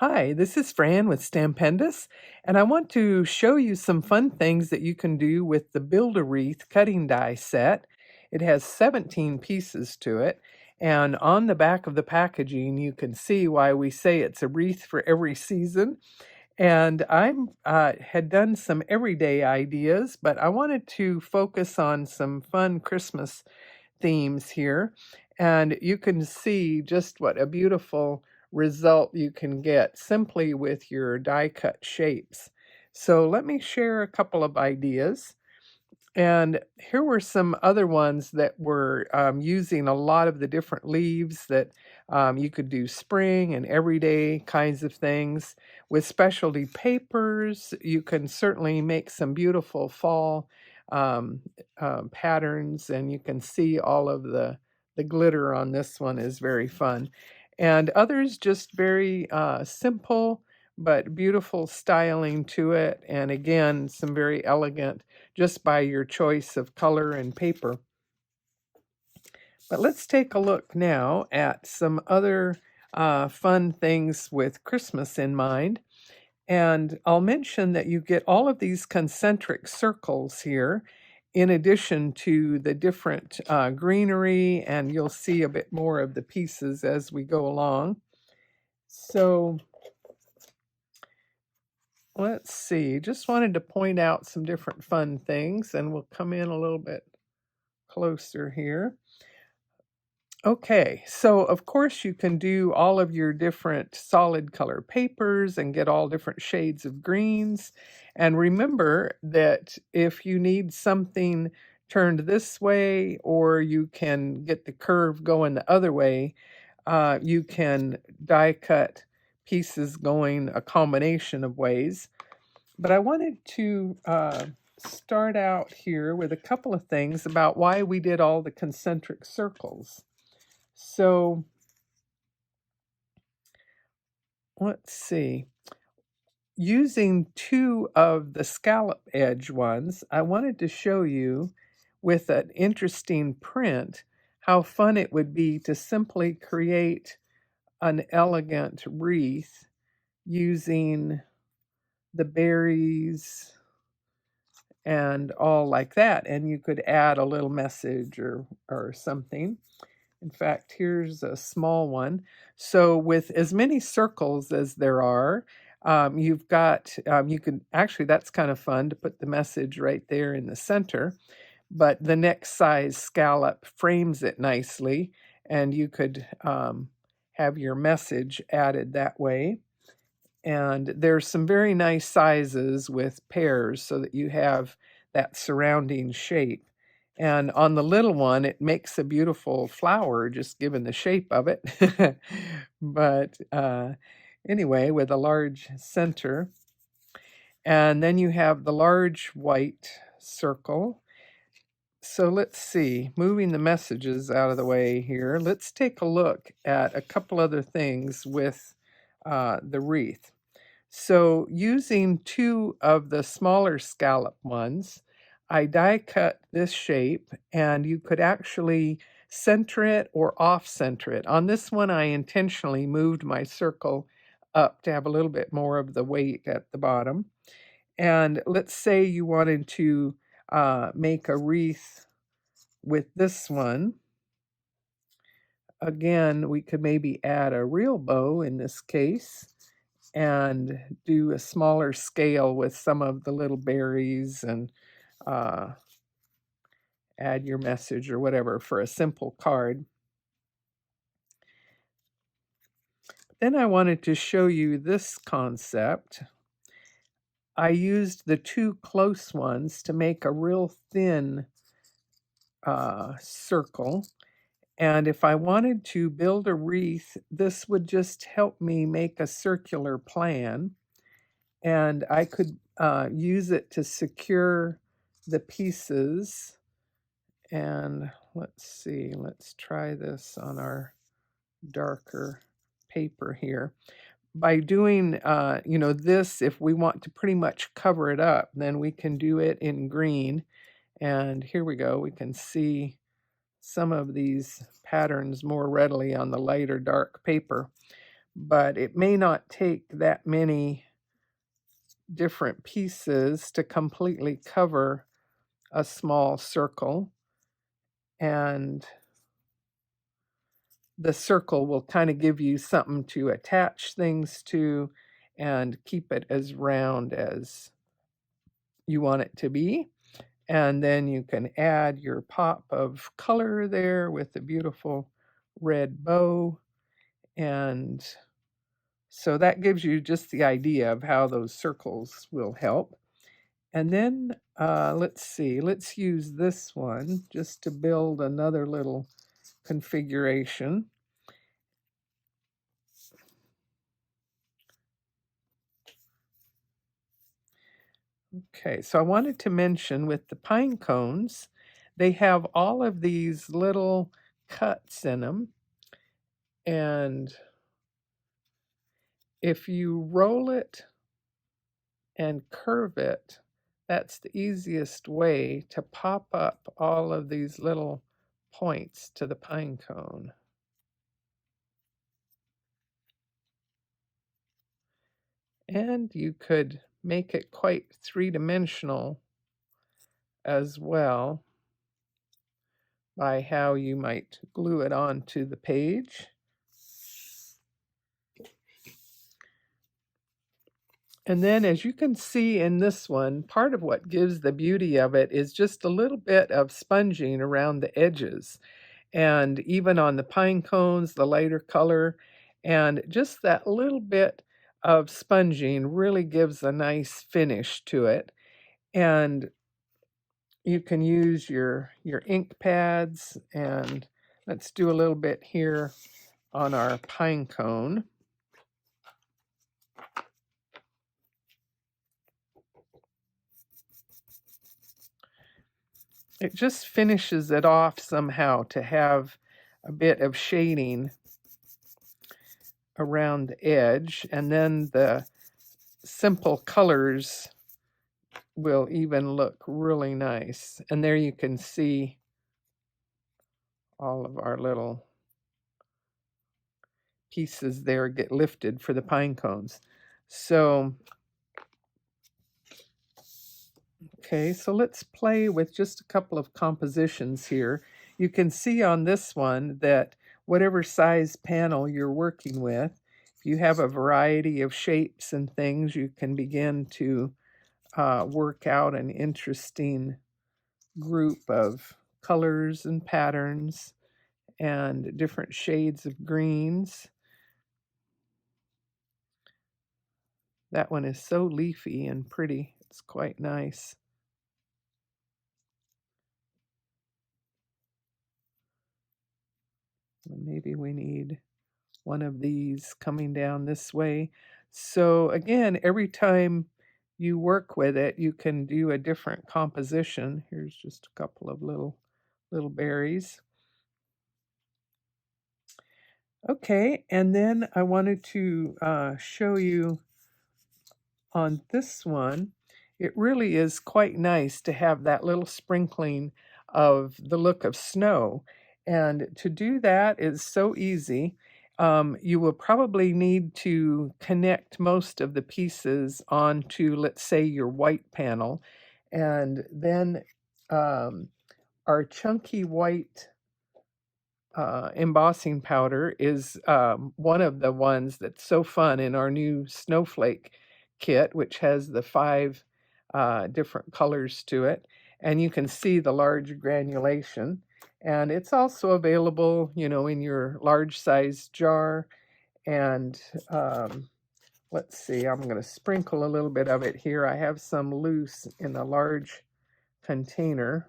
Hi, this is Fran with Stampendous, and I want to show you some fun things that you can do with the Build-A-Wreath cutting die set. It has 17 pieces to it, and on the back of the packaging, you can see why we say it's a wreath for every season. And I had done some everyday ideas, but I wanted to focus on some fun Christmas themes here. And you can see just what a beautiful result you can get simply with your die cut shapes. So let me share a couple of ideas. And here were some other ones that were using a lot of the different leaves that you could do spring and everyday kinds of things. With specialty papers, you can certainly make some beautiful fall um, patterns, and you can see all of the glitter on this one is very fun. And others just very simple but beautiful styling to it, and again, some very elegant just by your choice of color and paper. But let's take a look now at some other fun things with Christmas in mind. And I'll mention that you get all of these concentric circles here in addition to the different greenery, and you'll see a bit more of the pieces as we go along. So let's see, just wanted to point out some different fun things, and we'll come in a little bit closer here. Okay, so of course you can do all of your different solid color papers and get all different shades of greens. And remember that if you need something turned this way, or you can get the curve going the other way, you can die cut pieces going a combination of ways. But I wanted to start out here with a couple of things about why we did all the concentric circles. So let's see. Using two of the scallop edge ones, I wanted to show you with an interesting print how fun it would be to simply create an elegant wreath using the berries and all like that. And you could add a little message or something. In fact, here's a small one. So with as many circles as there are, you've got, you can, actually that's kind of fun to put the message right there in the center, but the next size scallop frames it nicely, and you could have your message added that way. And there's some very nice sizes with pairs so that you have that surrounding shape. And on the little one, it makes a beautiful flower just given the shape of it. But anyway, with a large center. And then you have the large white circle. So let's see, moving the messages out of the way here, let's take a look at a couple other things with the wreath. So using two of the smaller scallop ones, I die cut this shape, and you could actually center it or off center it. On this one, I intentionally moved my circle up to have a little bit more of the weight at the bottom. And let's say you wanted to make a wreath with this one. Again, we could maybe add a real bow in this case and do a smaller scale with some of the little berries and uh, add your message or whatever for a simple card. Then I wanted to show you this concept. I used the two close ones to make a real thin circle. And if I wanted to build a wreath, this would just help me make a circular plan. And I could use it to secure the pieces. And let's see, let's try this on our darker paper here. By doing, this, if we want to pretty much cover it up, then we can do it in green. And here we go, we can see some of these patterns more readily on the light or dark paper. but it may not take that many different pieces to completely cover a small circle, and the circle will kind of give you something to attach things to and keep it as round as you want it to be. And then you can add your pop of color there with the beautiful red bow. And so that gives you just the idea of how those circles will help. And then let's see, let's use this one just to build another little configuration. Okay, so I wanted to mention with the pine cones, they have all of these little cuts in them. And if you roll it and curve it, that's the easiest way to pop up all of these little points to the pine cone. And you could make it quite three-dimensional as well by how you might glue it onto the page. And then, as you can see in this one, part of what gives the beauty of it is just a little bit of sponging around the edges. And even on the pine cones, the lighter color, and just that little bit of sponging really gives a nice finish to it. And you can use your ink pads, and let's do a little bit here on our pine cone. It just finishes it off somehow to have a bit of shading around the edge, and then the simple colors will even look really nice. And there you can see all of our little pieces there get lifted for the pine cones. So okay, so let's play with just a couple of compositions here. You can see on this one that whatever size panel you're working with, if you have a variety of shapes and things, you can begin to work out an interesting group of colors and patterns and different shades of greens. That one is so leafy and pretty. It's quite nice. And maybe we need one of these coming down this way. So again, every time you work with it, you can do a different composition. Here's just a couple of little berries. Okay, and then I wanted to show you on this one, it really is quite nice to have that little sprinkling of the look of snow. And to do that is so easy. You will probably need to connect most of the pieces onto, let's say, your white panel. And then our chunky white embossing powder is one of the ones that's so fun in our new snowflake kit, which has the 5 different colors to it. And you can see the large granulation. And it's also available, you know, in your large size jar. And let's see, I'm going to sprinkle a little bit of it here. I have some loose in a large container.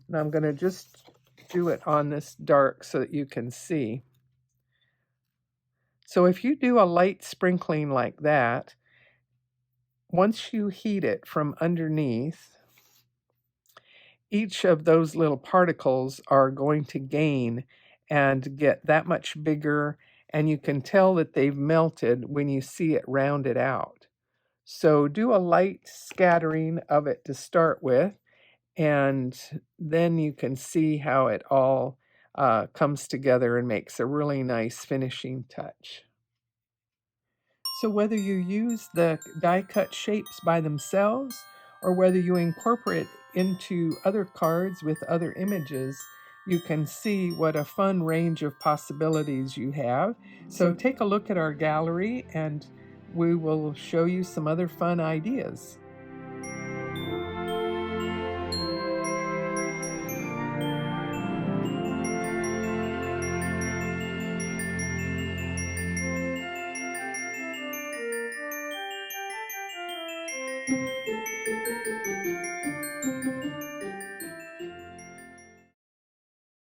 And I'm going to just do it on this dark so that you can see. So if you do a light sprinkling like that, once you heat it from underneath, each of those little particles are going to gain and get that much bigger, and you can tell that they've melted when you see it rounded out. So do a light scattering of it to start with, and then you can see how it all comes together and makes a really nice finishing touch. So whether you use the die-cut shapes by themselves or whether you incorporate into other cards with other images, you can see what a fun range of possibilities you have. So take a look at our gallery and we will show you some other fun ideas.